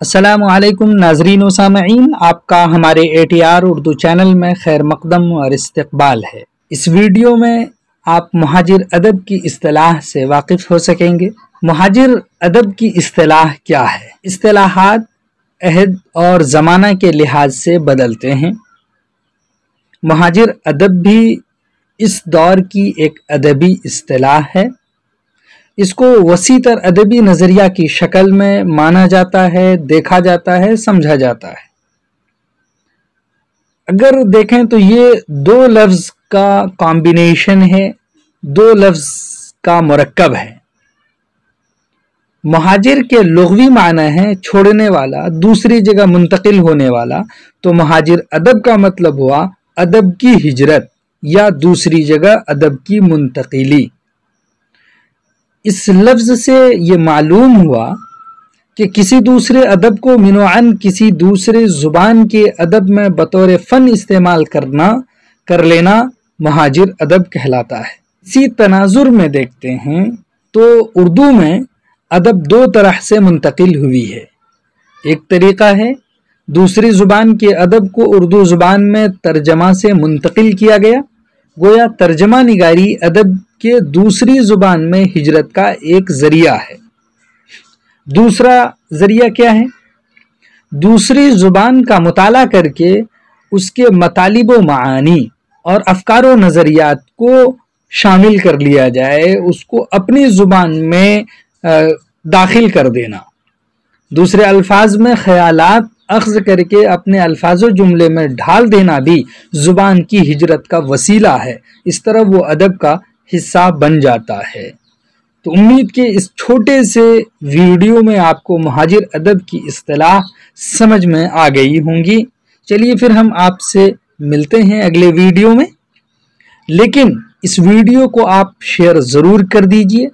अस्सलामु अलैकुम नाजरीन व सामईन, आपका हमारे ATR उर्दू चैनल में खैर मकदम और इस्तकबाल है। इस वीडियो में आप मुहाजिर अदब की इस्तिलाह से वाकिफ हो सकेंगे। मुहाजिर अदब की इस्तिलाह क्या है? इस्तिलाहात अहद और ज़माना के लिहाज से बदलते हैं। मुहाजिर अदब भी इस दौर की एक अदबी इस्तिलाह है। इसको वसीतर अदबी नज़रिया की शक्ल में माना जाता है, देखा जाता है, समझा जाता है। अगर देखें तो ये दो लफ्ज़ का कॉम्बिनेशन है, दो लफ्ज़ का मुरक्कब है। मुहाजिर के लुग़वी माना है छोड़ने वाला, दूसरी जगह मुंतकिल होने वाला। तो मुहाजिर अदब का मतलब हुआ अदब की हिजरत या दूसरी जगह अदब की मुंतकिली। इस लफ्ज़ से ये मालूम हुआ कि किसी दूसरे अदब को मिनोअन किसी दूसरे ज़ुबान के अदब में बतौर फ़न इस्तेमाल कर लेना मुहाजिर अदब कहलाता है। इसी तनाजुर में देखते हैं तो उर्दू में अदब दो तरह से मुंतकिल हुई है। एक तरीक़ा है दूसरी ज़ुबान के अदब को उर्दू ज़ुबान में तर्जमा से मुंतकिल किया गया, गोया तर्जमा निगारी अदब के दूसरी ज़ुबान में हिजरत का एक ज़रिया है। दूसरा ज़रिया क्या है? दूसरी ज़ुबान का मुताला करके उसके मतालिब व मानी और अफ़कार व नज़रियात को शामिल कर लिया जाए, उसको अपनी ज़ुबान में दाखिल कर देना। दूसरे अल्फाज में ख़यालात अख्ज़ करके अपने अल्फाज जुमले में ढाल देना भी ज़ुबान की हिजरत का वसीला है। इस तरह वो अदब का हिस्सा बन जाता है। तो उम्मीद के इस छोटे से वीडियो में आपको मुहाजिर अदब की इस्तिलाह समझ में आ गई होंगी। चलिए फिर हम आपसे मिलते हैं अगले वीडियो में, लेकिन इस वीडियो को आप शेयर ज़रूर कर दीजिए।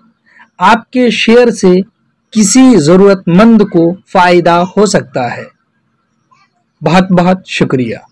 आपके शेयर से किसी ज़रूरतमंद को फ़ायदा हो सकता है। बहुत बहुत शुक्रिया।